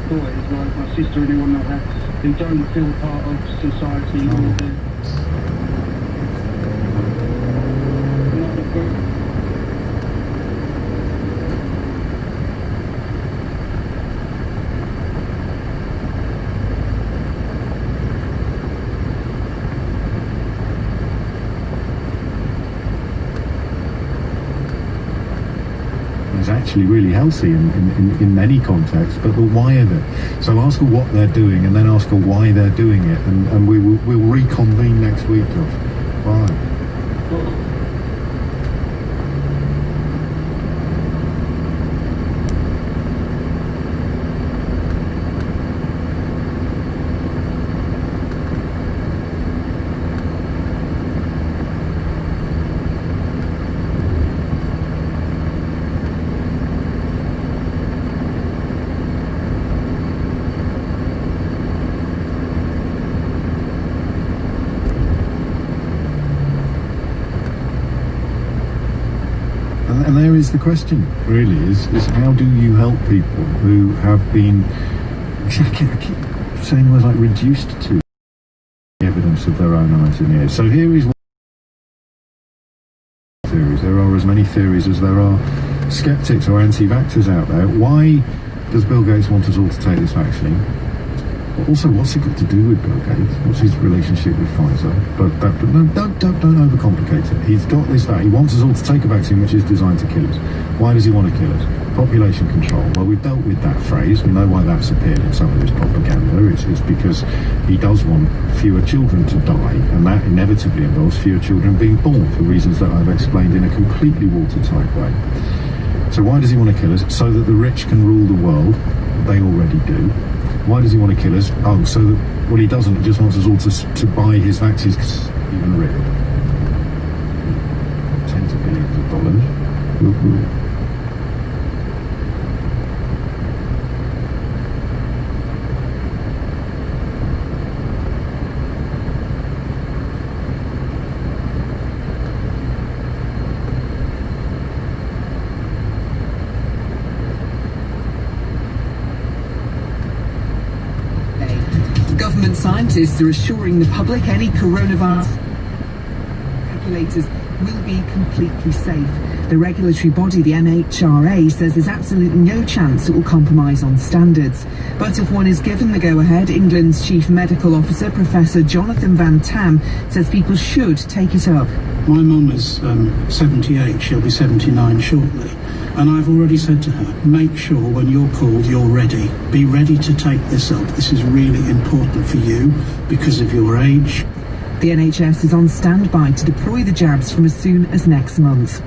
thought it was like my sister or anyone like that who don't feel part of society or the... Actually really healthy in many contexts, but the why of it. So ask her what they're doing and then ask her why they're doing it, and we'll reconvene next week, Josh. Bye. And there is the question, really, is how do you help people who have been, I keep saying words like reduced to evidence of their own eyes and ears. So here is one theories. There are as many theories as there are skeptics or anti-vaxxers out there. Why does Bill Gates want us all to take this vaccine? Also, what's it got to do with Bill Gates? What's his relationship with Pfizer? But no, don't overcomplicate it. He's got this vaccine. He wants us all to take a vaccine which is designed to kill us. Why does he want to kill us? Population control. Well, we've dealt with that phrase. We know why that's appeared in some of his propaganda. It's because he does want fewer children to die, and that inevitably involves fewer children being born for reasons that I've explained in a completely watertight way. So why does he want to kill us? So that the rich can rule the world. They already do. Why does he want to kill us? Oh, so that, well, he doesn't. He just wants us all to buy his vaccines, even rich. Tens of billions of dollars. Government scientists are assuring the public any coronavirus regulators will be completely safe. The regulatory body, the MHRA, says there's absolutely no chance it will compromise on standards. But if one is given the go-ahead, England's Chief Medical Officer, Professor Jonathan Van Tam, says people should take it up. My mum is 78, she'll be 79 shortly. And I've already said to her, make sure when you're called, you're ready. Be ready to take this up. This is really important for you because of your age. The NHS is on standby to deploy the jabs from as soon as next month.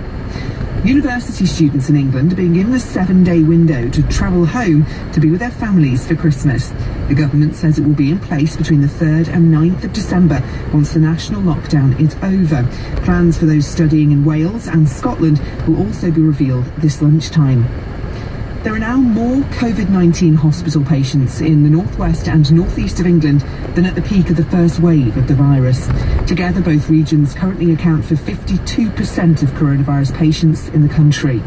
University students in England are being given a 7-day window to travel home to be with their families for Christmas. The government says it will be in place between the 3rd and 9th of December once the national lockdown is over. Plans for those studying in Wales and Scotland will also be revealed this lunchtime. There are now more COVID-19 hospital patients in the northwest and northeast of England than at the peak of the first wave of the virus. Together, both regions currently account for 52% of coronavirus patients in the country.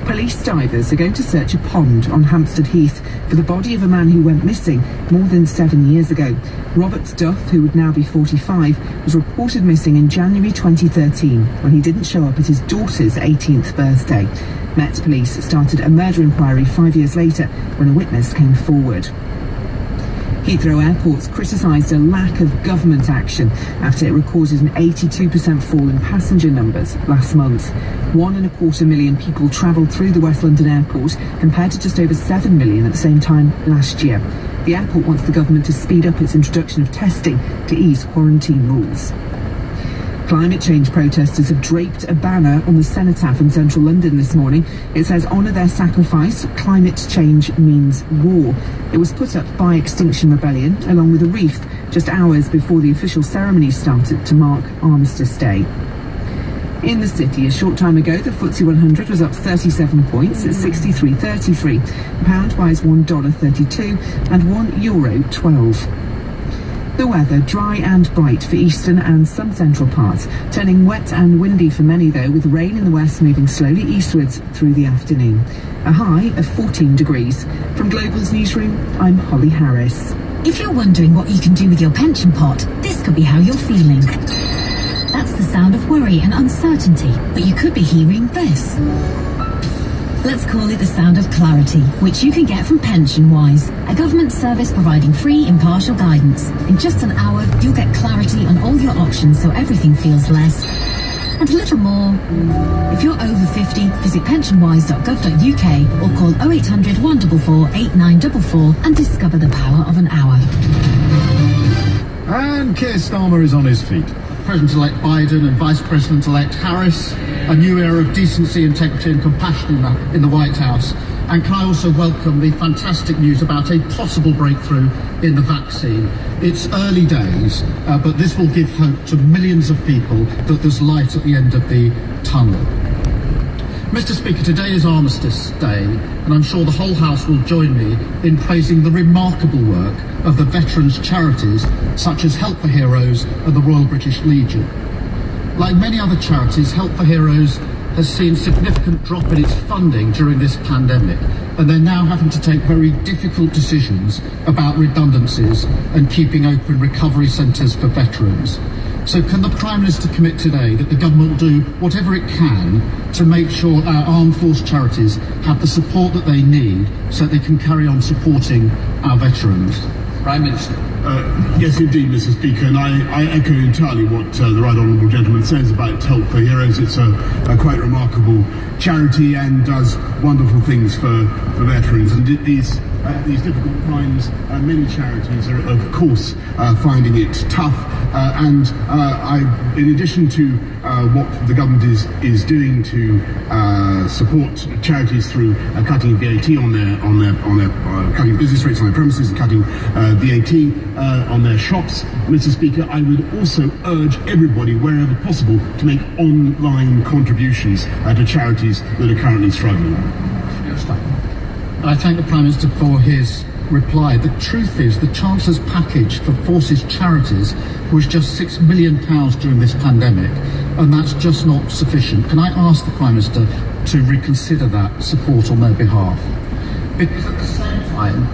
Police divers are going to search a pond on Hampstead Heath for the body of a man who went missing more than 7 years ago. Robert Duff, who would now be 45, was reported missing in January 2013 when he didn't show up at his daughter's 18th birthday. Met Police started a murder inquiry 5 years later when a witness came forward. Heathrow Airport's criticised a lack of government action after it recorded an 82% fall in passenger numbers last month. 1.25 million people travelled through the West London airport compared to just over 7 million at the same time last year. The airport wants the government to speed up its introduction of testing to ease quarantine rules. Climate change protesters have draped a banner on the cenotaph in central London this morning. It says, "Honour their sacrifice, climate change means war." It was put up by Extinction Rebellion, along with a wreath, just hours before the official ceremony started to mark Armistice Day. In the city, a short time ago, the FTSE 100 was up 37 points at 63.33. The pound buys $1.32 and €1.12. The weather, dry and bright for eastern and some central parts, turning wet and windy for many though, with rain in the west moving slowly eastwards through the afternoon. A high of 14 degrees. From Global's newsroom, I'm Holly Harris. If you're wondering what you can do with your pension pot, this could be how you're feeling. That's the sound of worry and uncertainty, but you could be hearing this. Let's call it the sound of clarity, which you can get from PensionWise, a government service providing free, impartial guidance. In just an hour, you'll get clarity on all your options so everything feels less and a little more. If you're over 50, visit pensionwise.gov.uk or call 0800 144 8944 and discover the power of an hour. And Keir Starmer is on his feet. President-elect Biden and Vice President-elect Harris, a new era of decency, integrity and compassion in the White House. And can I also welcome the fantastic news about a possible breakthrough in the vaccine. It's early days, but this will give hope to millions of people that there's light at the end of the tunnel. Mr. Speaker, today is Armistice Day, and I'm sure the whole House will join me in praising the remarkable work of the veterans' charities such as Help for Heroes and the Royal British Legion. Like many other charities, Help for Heroes has seen significant drop in its funding during this pandemic, and they're now having to take very difficult decisions about redundancies and keeping open recovery centres for veterans. So can the Prime Minister commit today that the government will do whatever it can to make sure our armed force charities have the support that they need so that they can carry on supporting our veterans? Prime Minister. Yes, indeed, Mr. Speaker, and I echo entirely what the Right Honourable Gentleman says about Help for Heroes. It's a quite remarkable charity and does wonderful things for veterans. And these difficult times, many charities are, of course, finding it tough. And in addition to what the government is doing to support charities through cutting VAT on their cutting business rates on their premises and cutting VAT on their shops, Mr. Speaker, I would also urge everybody, wherever possible, to make online contributions to charities that are currently struggling. I thank the Prime Minister for his reply. The truth is the Chancellor's package for Forces charities was just £6 million during this pandemic, and that's just not sufficient. Can I ask the Prime Minister to reconsider that support on their behalf? Because at the same time,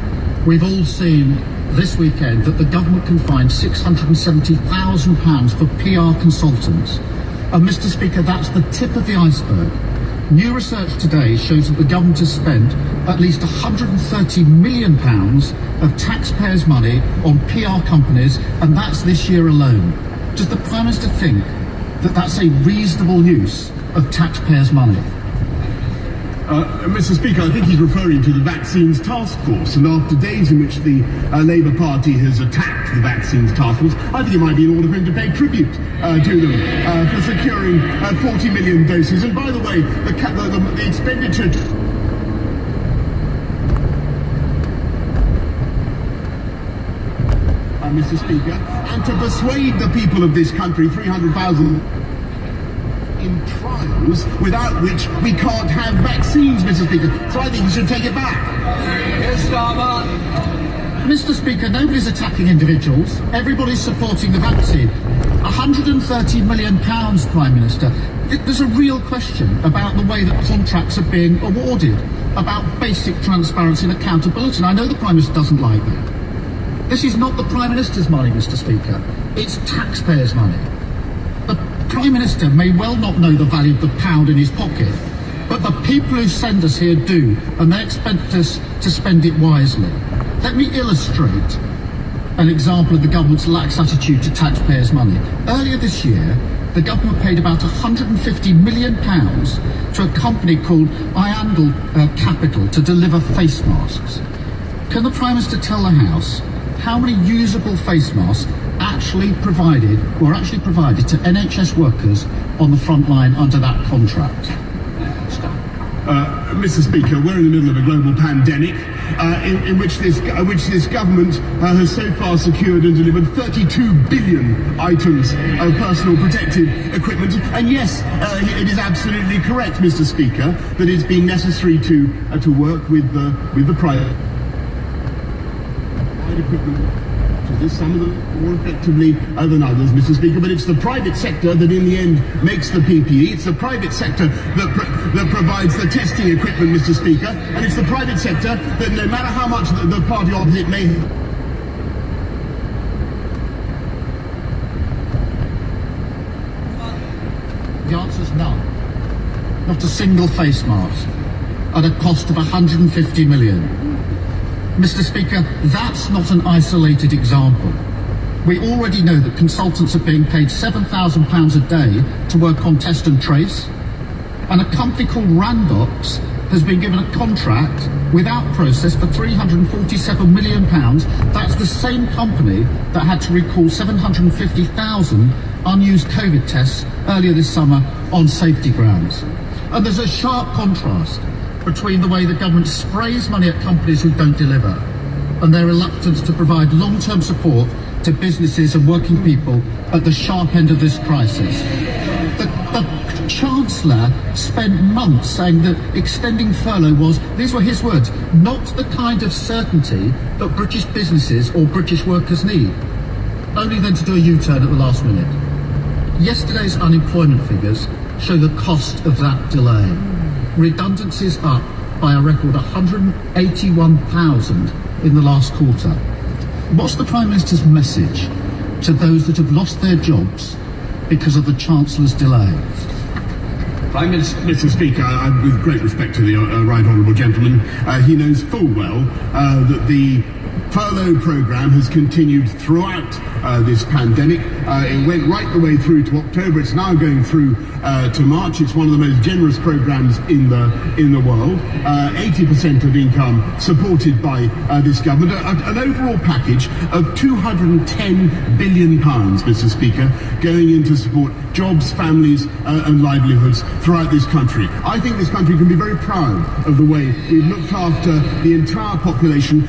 we've all seen this weekend that the government can find £670,000 for PR consultants. And Mr. Speaker, that's the tip of the iceberg. New research today shows that the government has spent at least £130 million of taxpayers' money on PR companies, and that's this year alone. Does the Prime Minister think that that's a reasonable use of taxpayers' money? Mr. Speaker, I think he's referring to the Vaccines Task Force, and after days in which the Labour Party has attacked the Vaccines Task Force, I think it might be in order for him to pay tribute to them for securing 40 million doses. And by the way, the expenditure... Mr. Speaker, and to persuade the people of this country, 300,000... in trials, without which we can't have vaccines, Mr. Speaker. So I think you should take it back. Yes, Starmer. Mr. Speaker, nobody's attacking individuals. Everybody's supporting the vaccine. £130 million, Prime Minister. There's a real question about the way that contracts are being awarded, about basic transparency and accountability. And I know the Prime Minister doesn't like that. This is not the Prime Minister's money, Mr. Speaker. It's taxpayers' money. The Prime Minister may well not know the value of the pound in his pocket, but the people who send us here do, and they expect us to spend it wisely. Let me illustrate an example of the government's lax attitude to taxpayers' money. Earlier this year, the government paid about £150 million to a company called Iandel Capital to deliver face masks. Can the Prime Minister tell the House how many usable face masks actually provided to NHS workers on the front line under that contract? Mr. Speaker, we're in the middle of a global pandemic in which this government has so far secured and delivered 32 billion items of personal protective equipment. And yes, it is absolutely correct, Mr. Speaker, that it's been necessary to work with the private equipment sectors, some of them more effectively than others, Mr. Speaker, but it's the private sector that in the end makes the PPE. It's the private sector that provides the testing equipment, Mr. Speaker, and it's the private sector that no matter how much the party opposite may... The answer's none. Not a single face mask at a cost of 150 million. Mr. Speaker, that's not an isolated example. We already know that consultants are being paid £7,000 a day to work on test and trace, and a company called Randox has been given a contract without process for £347 million. That's the same company that had to recall 750,000 unused COVID tests earlier this summer on safety grounds. And there's a sharp contrast between the way the government sprays money at companies who don't deliver and their reluctance to provide long-term support to businesses and working people at the sharp end of this crisis. The Chancellor spent months saying that extending furlough was, these were his words, not the kind of certainty that British businesses or British workers need, only then to do a U-turn at the last minute. Yesterday's unemployment figures show the cost of that delay. Redundancies up by a record 181,000 in the last quarter. What's the Prime Minister's message to those that have lost their jobs because of the Chancellor's delay? Prime Minister, Mr. Speaker, with great respect to the right honourable gentleman, he knows full well that the furlough programme has continued throughout this pandemic. It went right the way through to October. It's now going through to March. It's one of the most generous programmes in the world. 80% of income supported by this government. An overall package of £210 billion, Mr. Speaker, going in to support jobs, families and livelihoods throughout this country. I think this country can be very proud of the way we've looked after the entire population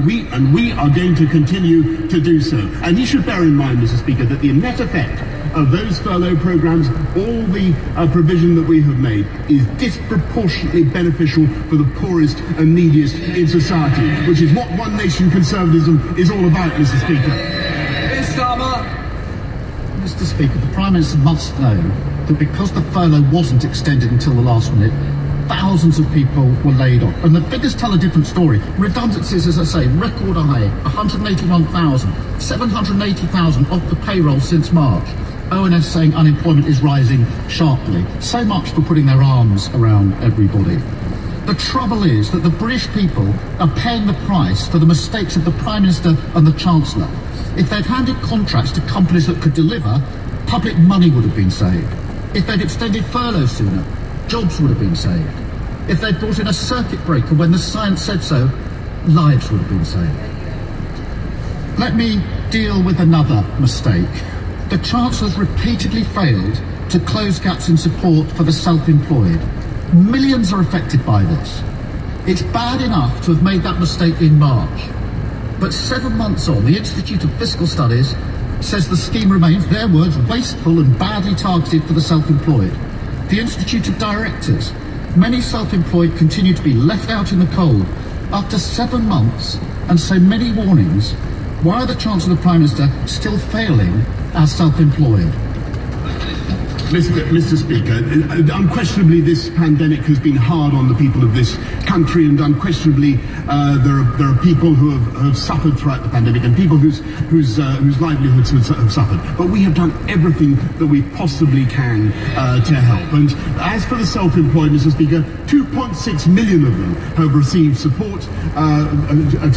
we are going to continue to do so. And you should bear in mind, Mr. Speaker, that the net effect of those furlough programmes, all the provision that we have made, is disproportionately beneficial for the poorest and neediest in society, which is what One Nation conservatism is all about, Mr. Speaker. Mr. Speaker, the Prime Minister must know that because the furlough wasn't extended until the last minute, thousands of people were laid off. And the figures tell a different story. Redundancies, as I say, record high, 181,000, 780,000 off the payroll since March. ONS saying unemployment is rising sharply. So much for putting their arms around everybody. The trouble is that the British people are paying the price for the mistakes of the Prime Minister and the Chancellor. If they'd handed contracts to companies that could deliver, public money would have been saved. If they'd extended furlough sooner, jobs would have been saved. If they'd brought in a circuit breaker when the science said so, lives would have been saved. Let me deal with another mistake. The Chancellor's repeatedly failed to close gaps in support for the self-employed. Millions are affected by this. It's bad enough to have made that mistake in March. But 7 months on, the Institute of Fiscal Studies says the scheme remains, their words, wasteful and badly targeted for the self-employed. The Institute of Directors, many self-employed continue to be left out in the cold. After 7 months and so many warnings, why are the Chancellor and the Prime Minister still failing as self-employed? Mr. Speaker, unquestionably this pandemic has been hard on the people of this country, and unquestionably there are people who have suffered throughout the pandemic, and people whose livelihoods have suffered. But we have done everything that we possibly can to help. And as for the self-employed, Mr. Speaker, 2.6 million of them have received support at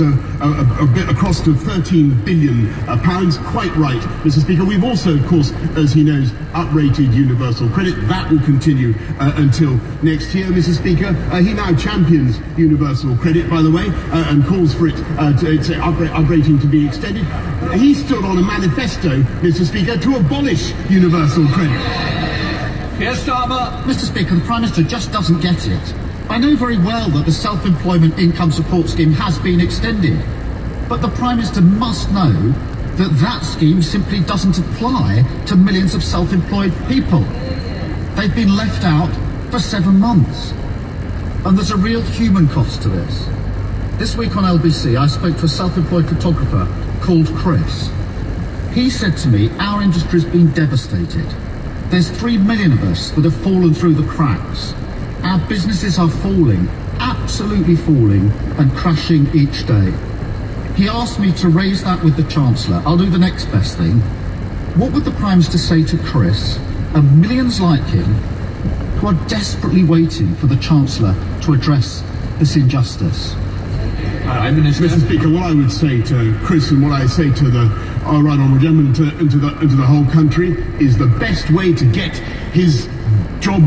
a cost of £13 billion. Quite right, Mr. Speaker. We've also, of course, as he knows, uprated universal credit. That will continue until next year, Mr. Speaker. He now champions universal credit, by the way, and calls for its uprating to be extended. He stood on a manifesto, Mr. Speaker, to abolish universal credit. Mr. Speaker, the Prime Minister just doesn't get it. I know very well that the self-employment income support scheme has been extended, but the Prime Minister must know that that scheme simply doesn't apply to millions of self-employed people. They've been left out for 7 months. And there's a real human cost to this. This week on LBC, I spoke to a self-employed photographer called Chris. He said to me, our industry's been devastated. There's 3 million of us that have fallen through the cracks. Our businesses are falling, absolutely falling, and crashing each day. He asked me to raise that with the Chancellor. I'll do the next best thing. What would the Prime Minister say to Chris and millions like him who are desperately waiting for the Chancellor to address this injustice? Mr. Speaker, what I would say to Chris and what I say to the right honourable gentleman and to the whole country is the best way to get his job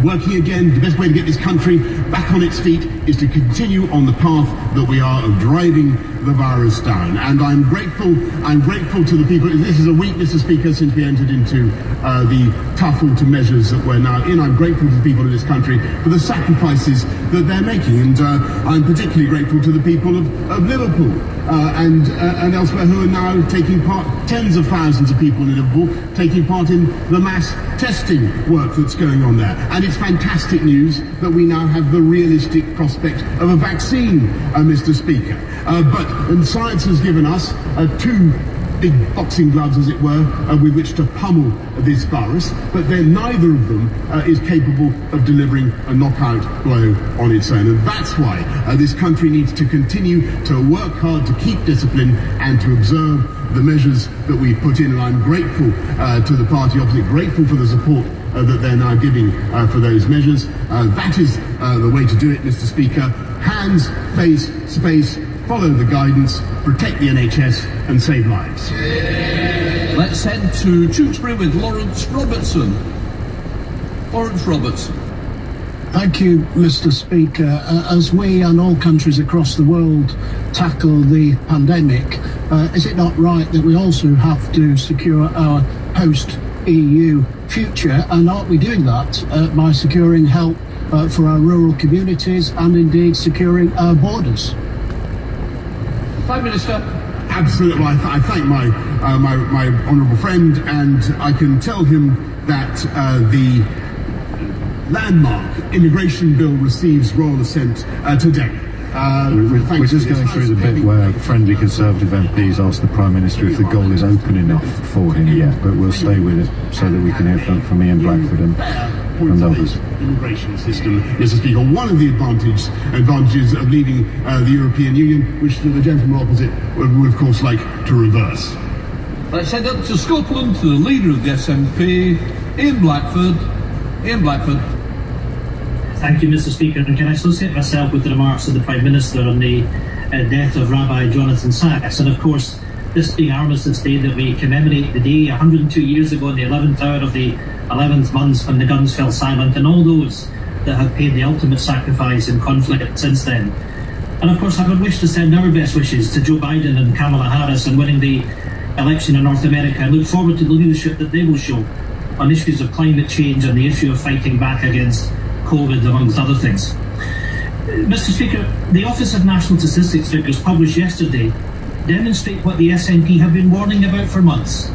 working again, the best way to get this country back on its feet is to continue on the path that we are of driving the virus down. And I'm grateful to the people. This is a week, Mr. Speaker, since we entered into the tough autumn measures that we're now in. I'm grateful to the people of this country for the sacrifices that they're making. And I'm particularly grateful to the people of Liverpool and elsewhere who are now taking part, tens of thousands of people in Liverpool, taking part in the mass testing work that's going on there. And it's fantastic news that we now have the realistic prospect of a vaccine, Mr. Speaker. But science has given us two big boxing gloves, as it were, with which to pummel this virus, but then neither of them is capable of delivering a knockout blow on its own. And that's why this country needs to continue to work hard to keep discipline and to observe the measures that we've put in. And I'm grateful to the party opposite, grateful for the support that they're now giving for those measures. That is the way to do it, Mr. Speaker. Hands, face, space, follow the guidance, protect the NHS and save lives. Let's head to Tewkesbury with Lawrence Robertson. Lawrence Robertson. Thank you, Mr. Speaker. As we and all countries across the world tackle the pandemic, is it not right that we also have to secure our post-EU future? And aren't we doing that by securing help for our rural communities and indeed securing our borders? Prime Minister. Absolutely. I thank my honourable friend, and I can tell him that the landmark immigration bill receives royal assent today. We're just going through the bit where friendly Conservative MPs ask the Prime Minister if the goal is open enough for him yet, but we'll stay with it so that we can hear from Ian Blackford and others. Immigration system, Mr. Speaker. One of the advantages of leaving the European Union, which the gentleman opposite would of course like to reverse. Let's head up to Scotland to the leader of the SNP, Ian Blackford. Ian Blackford. Thank you, Mr. Speaker. And can I associate myself with the remarks of the Prime Minister on the death of Rabbi Jonathan Sacks? And of course, this being Armistice Day that we commemorate the day 102 years ago in the 11th hour of the 11th month when the guns fell silent, and all those that have paid the ultimate sacrifice in conflict since then. And of course, I would wish to send our best wishes to Joe Biden and Kamala Harris in winning the election in North America, and look forward to the leadership that they will show on issues of climate change and the issue of fighting back against COVID, amongst other things. Mr. Speaker, the Office of National Statistics figures published yesterday demonstrate what the SNP have been warning about for months,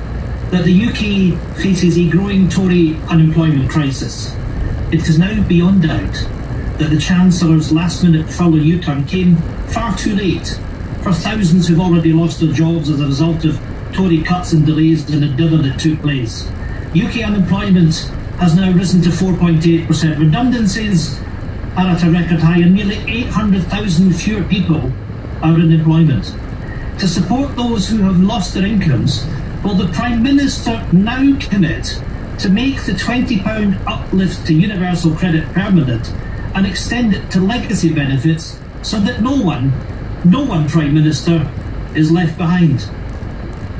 that the UK faces a growing Tory unemployment crisis. It is now beyond doubt that the Chancellor's last-minute furlough U-turn came far too late for thousands who've already lost their jobs as a result of Tory cuts and delays in the deal that took place. UK unemployment has now risen to 4.8%. Redundancies are at a record high, and nearly 800,000 fewer people are in employment. To support those who have lost their incomes, will the Prime Minister now commit to make the £20 uplift to universal credit permanent and extend it to legacy benefits so that no one, Prime Minister, is left behind?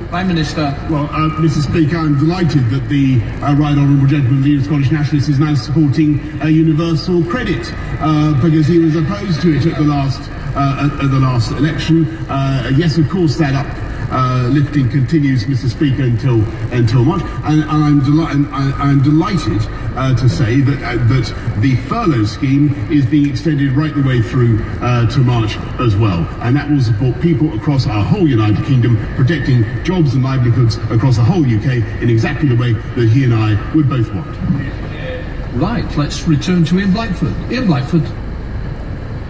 Prime Minister. Well, Mr. Speaker, I'm delighted that the right honourable gentleman, leader of Scottish Nationalists, is now supporting universal credit because he was opposed to it at the last election. Yes, of course, that uplifting continues, Mr. Speaker, until March, and I'm delighted to say that the furlough scheme is being extended right the way through to March as well, and that will support people across our whole United Kingdom, protecting jobs and livelihoods across the whole UK in exactly the way that he and I would both want. Right, let's return to Ian Blackford. Ian Blackford.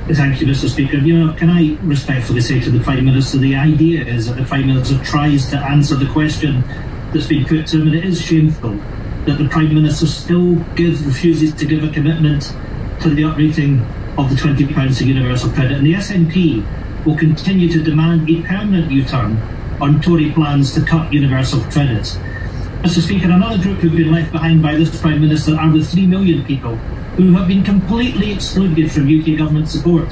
Thank you, Mr. Speaker. Can I respectfully say to the Prime Minister, the idea is that the Prime Minister tries to answer the question that's been put to him, and it is shameful that the Prime Minister still refuses to give a commitment to the uprating of the £20 to universal credit. And the SNP will continue to demand a permanent U-turn on Tory plans to cut universal credit. Mr. Speaker, another group who've been left behind by this Prime Minister are the 3 million people who have been completely excluded from UK government support.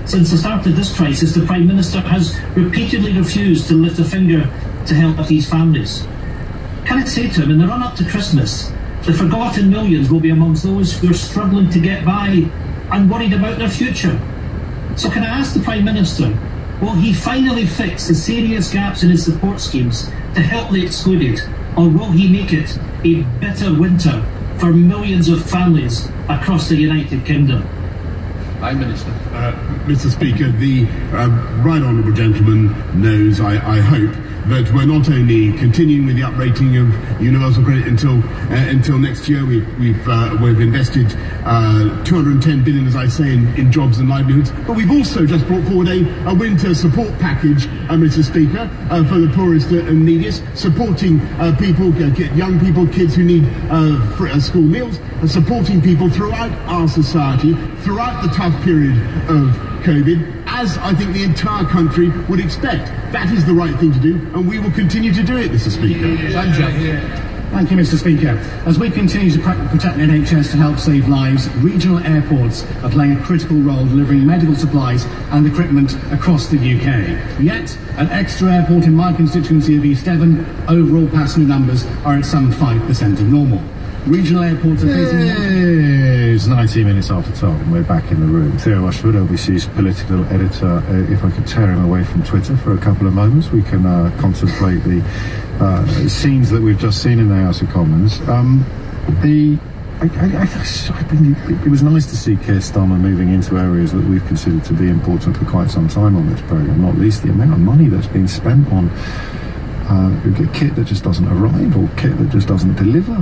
Since the start of this crisis, the Prime Minister has repeatedly refused to lift a finger to help these families. Can I say to him, in the run-up to Christmas, the forgotten millions will be amongst those who are struggling to get by and worried about their future? So can I ask the Prime Minister, will he finally fix the serious gaps in his support schemes to help the excluded, or will he make it a bitter winter for millions of families across the United Kingdom? Prime Minister. Mr. Speaker, the right honourable gentleman knows, I hope, that we're not only continuing with the uprating of universal credit until next year. We've invested 210 billion, as I say, in jobs and livelihoods. But we've also just brought forward a winter support package, Mr. Speaker, for the poorest and neediest, supporting people, young people, kids who need school meals, supporting people throughout our society, throughout the tough period of COVID, as I think the entire country would expect. That is the right thing to do, and we will continue to do it, Mr. Speaker. Thank you, Mr. Speaker. As we continue to protect the NHS to help save lives, regional airports are playing a critical role delivering medical supplies and equipment across the UK. Yet, at Exeter Airport in my constituency of East Devon, overall passenger numbers are at some 5% of normal. Regional airports are facing... It's 19 minutes after 12 and we're back in the room. Theo Ashford, LBC's political editor. If I could tear him away from Twitter for a couple of moments, we can contemplate the scenes that we've just seen in the House of Commons. It was nice to see Keir Starmer moving into areas that we've considered to be important for quite some time on this programme, not least the amount of money that's been spent on kit that just doesn't arrive, or kit that just doesn't deliver.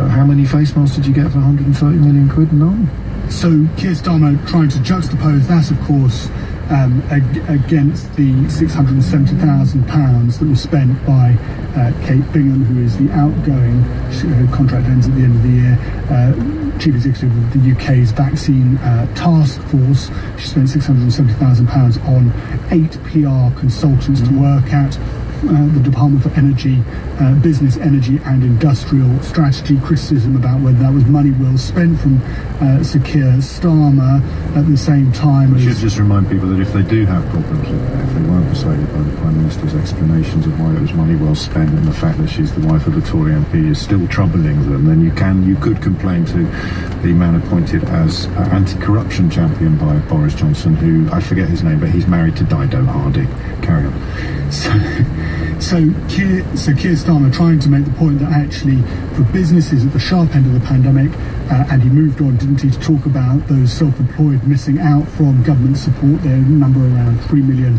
How many face masks did you get for 130 million quid? None. So Keir Starmer trying to juxtapose that, of course, against the £670,000 that was spent by Kate Bingham, who is the outgoing, contract ends at the end of the year, Chief Executive of the UK's vaccine task force. She spent £670,000 on 8 PR consultants to work at the Department for Energy, Business, Energy and Industrial Strategy. Criticism about whether that was money well spent from Sir Keir Starmer. At the same time, we should just remind people that if they do have problems with that, if they weren't persuaded by the Prime Minister's explanations of why it was money well spent, and the fact that she's the wife of a Tory MP is still troubling them, then you could complain to the man appointed as anti-corruption champion by Boris Johnson, who, I forget his name, but he's married to Dido Harding. Carry on. So Keir Starmer trying to make the point that actually for businesses at the sharp end of the pandemic, and he moved on, didn't he, to talk about those self-employed missing out from government support. Their number around 3 million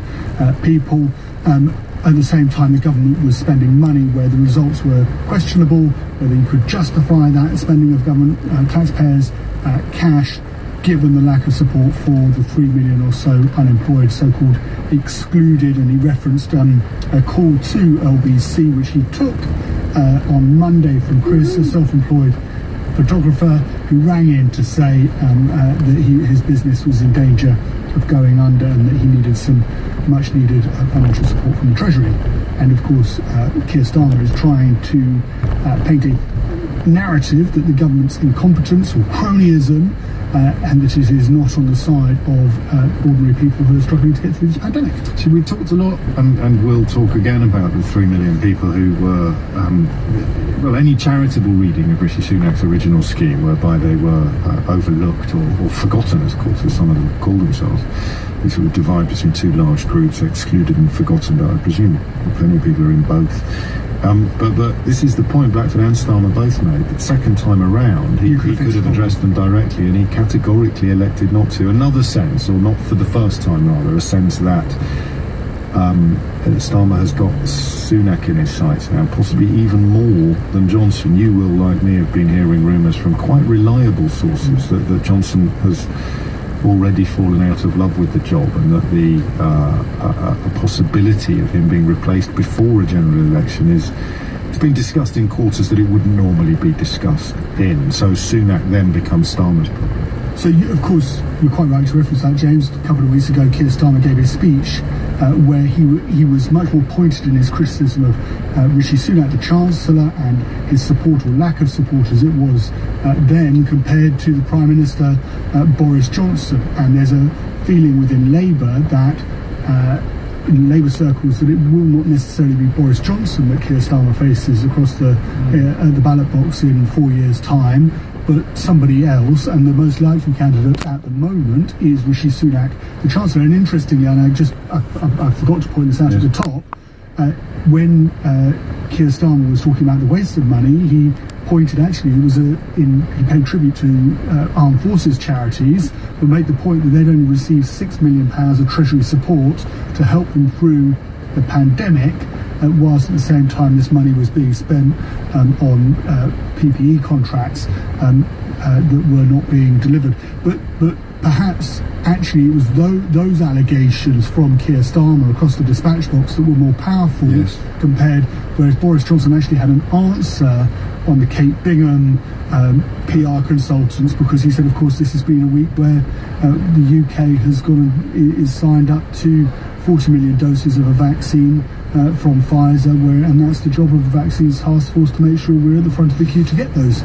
people. At the same time, the government was spending money where the results were questionable, whether you could justify that spending of government taxpayers' cash, given the lack of support for the 3 million or so unemployed, so-called excluded. And he referenced a call to LBC, which he took on Monday from Chris, a self-employed photographer, who rang in to say that his business was in danger of going under and that he needed some much-needed financial support from the Treasury. And of course, Keir Starmer is trying to paint a narrative that the government's incompetence or cronyism, and that it is not on the side of ordinary people who are struggling to get through this pandemic. So we talked a lot, and we'll talk again about the 3 million people who were, any charitable reading of Rishi Sunak's original scheme, whereby they were overlooked or forgotten, of course, as some of them call themselves. They sort of divide between two large groups, excluded and forgotten, but I presume plenty of people are in both. But this is the point Blackford and Starmer both made. The second time around, he could have addressed them directly, and he categorically elected not to. Another sense, or not for the first time rather, a sense that Starmer has got Sunak in his sights now, possibly even more than Johnson. You will, like me, have been hearing rumours from quite reliable sources that Johnson has already fallen out of love with the job, and that a possibility of him being replaced before a general election it's been discussed in quarters that it wouldn't normally be discussed in. So Sunak then becomes Starmer's problem. So, of course, you're quite right to reference that, James. A couple of weeks ago, Keir Starmer gave a speech where he was much more pointed in his criticism of Rishi Sunak, the Chancellor, and his support or lack of support as it was then, compared to the Prime Minister, Boris Johnson. And there's a feeling within Labour that in Labour circles that it will not necessarily be Boris Johnson that Keir Starmer faces across the ballot box in 4 years' time, but somebody else, and the most likely candidate at the moment is Rishi Sunak, the Chancellor. And interestingly, and I forgot to point this out at the top, when Keir Starmer was talking about the waste of money, he pointed actually he paid tribute to armed forces charities, but made the point that they'd only received £6 million of Treasury support to help them through the pandemic, whilst at the same time this money was being spent on PPE contracts that were not being delivered. But perhaps actually it was those allegations from Keir Starmer across the dispatch box that were more powerful compared, whereas Boris Johnson actually had an answer on the Kate Bingham PR consultants, because he said, of course, this has been a week where the UK is signed up to 40 million doses of a vaccine from Pfizer, and that's the job of the Vaccines Task Force, to make sure we're at the front of the queue to get those